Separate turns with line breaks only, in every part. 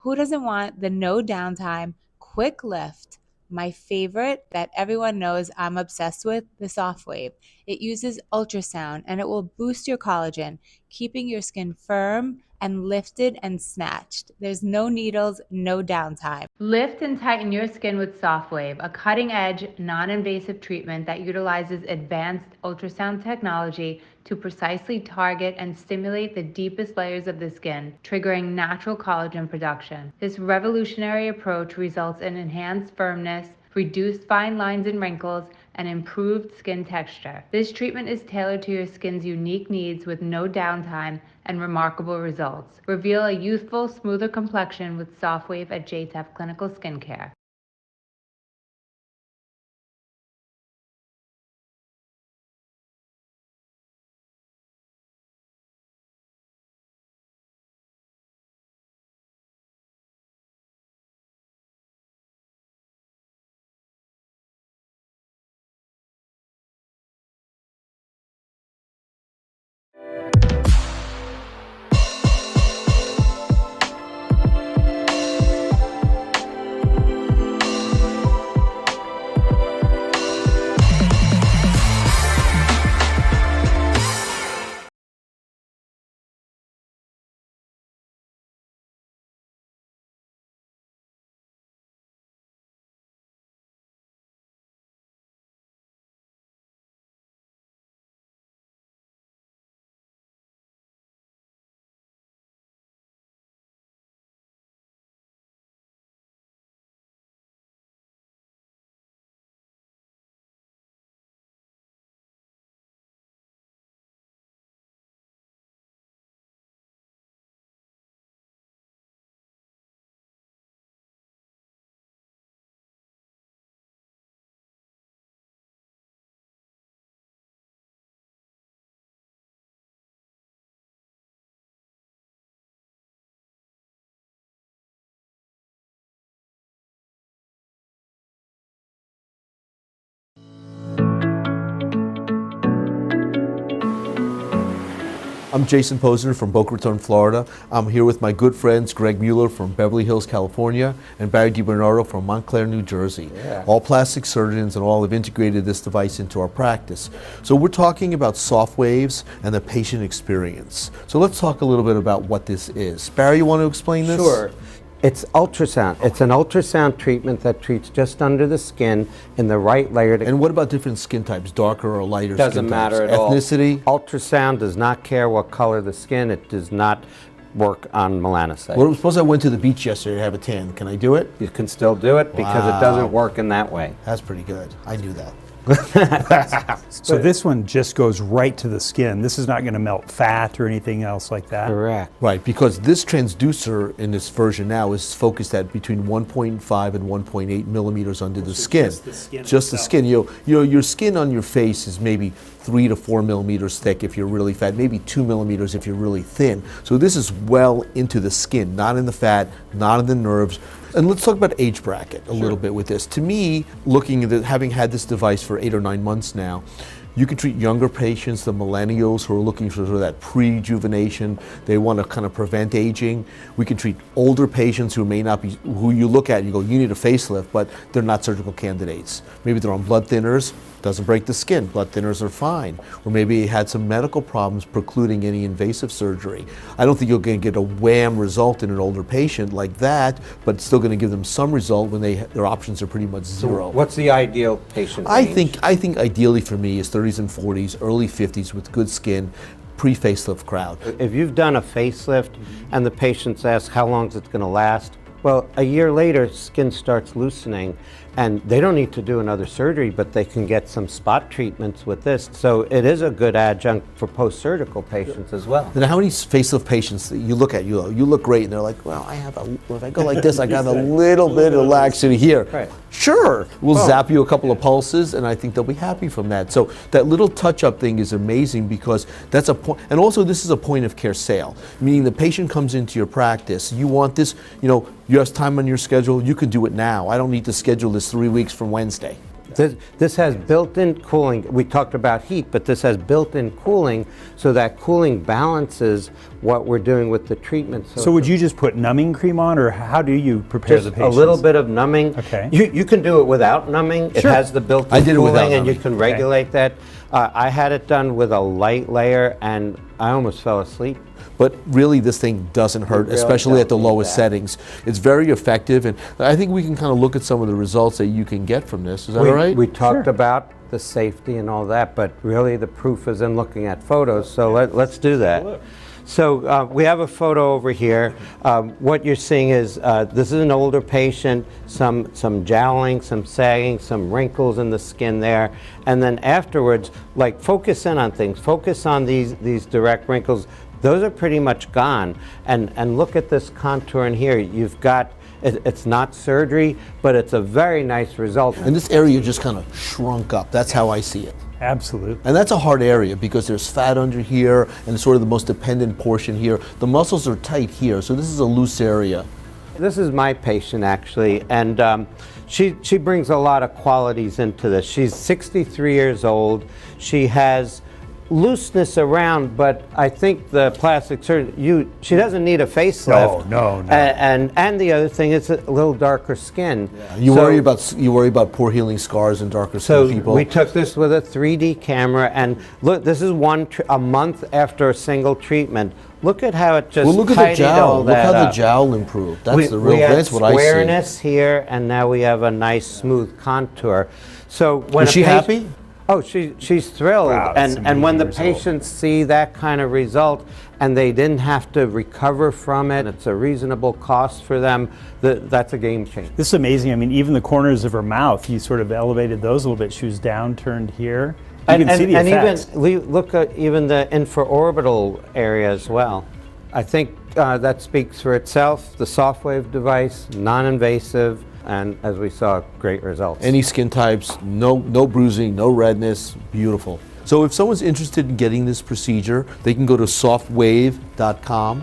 Who doesn't want the no downtime, quick lift? My favorite that everyone knows I'm obsessed with, the Sofwave. It uses ultrasound and it will boost your collagen, keeping your skin firm and lifted and snatched. There's no needles, no downtime. Lift and tighten your skin with Sofwave, a cutting-edge, non-invasive treatment that utilizes advanced ultrasound technology to precisely target and stimulate the deepest layers of the skin, triggering natural collagen production. This revolutionary approach results in enhanced firmness, reduced fine lines and wrinkles, and improved skin texture. This treatment is tailored to your skin's unique needs with no downtime and remarkable results. Reveal a youthful, smoother complexion with Sofwave at JTEF Clinical Skincare.
I'm Jason Posner from Boca Raton, Florida. I'm here with my good friends Greg Mueller from Beverly Hills, California, and Barry DiBernardo from Montclair, New Jersey.
Yeah.
All plastic surgeons and all have integrated this device into our practice. So we're talking about Sofwaves and the patient experience. So let's talk a little bit about what this is. Barry, you want to explain this?
Sure. It's ultrasound. It's an ultrasound treatment that treats just under the skin in the right layer.
And what about different skin types, darker or lighter skin types?
Doesn't matter at all.
Ethnicity?
Ultrasound does not care what color the skin. It does not work on melanocytes.
Well, suppose I went to the beach yesterday to have a tan. Can I do it?
You can still do it because
Wow.
it doesn't work in that way.
That's pretty good. I knew that.
So this one just goes right to the skin. This is not going to melt fat or anything else like that.
Correct.
Right, because this transducer in this version now is focused at between 1.5 and 1.8 millimeters under the skin.
just the skin
Just the
itself.
skin. Your skin on your face is maybe 3 to 4 millimeters thick if you're really fat, maybe 2 millimeters if you're really thin. So this is well into the skin, not in the fat, not in the nerves. And let's talk about age bracket a little bit with this. To me, looking at having had this device for 8 or 9 months now, you can treat younger patients, the millennials who are looking for sort of that pre-rejuvenation. They want to kind of prevent aging. We can treat older patients who may not be, who you look at and you go, you need a facelift, but they're not surgical candidates. Maybe they're on blood thinners, doesn't break the skin, blood thinners are fine. Or maybe had some medical problems precluding any invasive surgery. I don't think you're going to get a wham result in an older patient like that, but it's still going to give them some result when their options are pretty much zero.
What's the ideal patient
I
range?
think ideally for me is 30s and 40s, early 50s with good skin, pre-facelift crowd.
If you've done a facelift and the patients ask how long is it going to last, well, a year later, skin starts loosening, and they don't need to do another surgery, but they can get some spot treatments with this. So it is a good adjunct for post-surgical patients as well.
Then how many facelift patients that you look at, you look great, and they're like, well, if I go like this, I got a little bit of laxity here.
Right.
Sure, we'll zap you a couple of pulses, and I think they'll be happy from that. So that little touch-up thing is amazing because that's a point, and also this is a point of care sale, meaning the patient comes into your practice, you want this, you have time on your schedule, you can do it now. I don't need to schedule this 3 weeks from Wednesday.
This has built-in cooling. We talked about heat, but this has built-in cooling, so that cooling balances what we're doing with the treatment.
So would you just put numbing cream on, or how do you prepare the
just
patients?
a little bit of numbing.
Okay.
You can do it without numbing. It
Sure.
has the built-in
I did it without
cooling, and you
numbing.
can regulate that. I had it done with a light layer, and I almost fell asleep.
But really, this thing doesn't hurt,
really
especially at the
don't need
lowest
that.
settings. It's very effective, and I think we can kind of look at some of the results that you can get from this. Is that all right?
We talked
Sure.
about the safety and all that, but really the proof is in looking at photos, so let's do that. So we have a photo over here. What you're seeing is this is an older patient, some jowling, some sagging, some wrinkles in the skin there, and then afterwards, like, focus in on things. Focus on these direct wrinkles. Those are pretty much gone. And look at this contour in here. You've got, it's not surgery, but it's a very nice result.
And this area just kind of shrunk up. That's how I see it.
Absolutely.
And that's a hard area because there's fat under here and it's sort of the most dependent portion here. The muscles are tight here, so this is a loose area.
This is my patient, actually, and she brings a lot of qualities into this. She's 63 years old. She has looseness around, but I think the plastic surgeon, she doesn't need a facelift.
No.
And the other thing is a little darker skin.
You
So-
worry about poor healing scars and darker
So
skin people.
we took this with a 3D camera, and look, this is a month after a single treatment. Look at how it just
well, look at the
tidied all
jowl. Look
that
how the
up.
jowl improved. That's
We had
that's what I see.
squareness here, and now we have a nice smooth contour. So when
Was she happy?
Oh, she's thrilled,
Wow, that's
and when the
amazing result.
patients see that kind of result, and they didn't have to recover from it, it's a reasonable cost for them. That's a game changer.
This is amazing. I mean, even the corners of her mouth, you sort of elevated those a little bit. She was downturned here. You can see the effects.
Even look at even the infraorbital area as well. I think that speaks for itself. The Sofwave device, non-invasive, and as we saw, great results.
Any skin types, no bruising, no redness, beautiful. So if someone's interested in getting this procedure, they can go to softwave.com.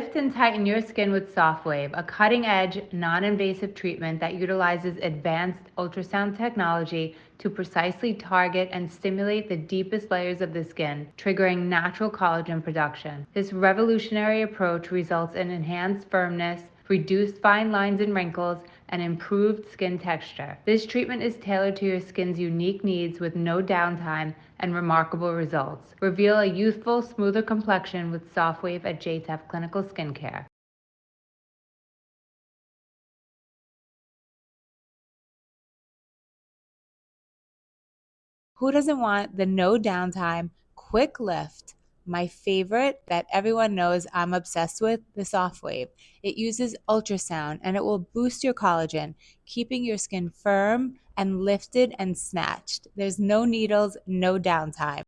Lift and tighten your skin with Sofwave, a cutting-edge, non-invasive treatment that utilizes advanced ultrasound technology to precisely target and stimulate the deepest layers of the skin, triggering natural collagen production. This revolutionary approach results in enhanced firmness, reduced fine lines and wrinkles, and improved skin texture. This treatment is tailored to your skin's unique needs with no downtime and remarkable results. Reveal a youthful, smoother complexion with Sofwave at JTEF Clinical Skincare. Who doesn't want the no downtime, quick lift? My favorite that everyone knows I'm obsessed with, the Sofwave. It uses ultrasound and it will boost your collagen, keeping your skin firm and lifted and snatched. There's no needles, no downtime.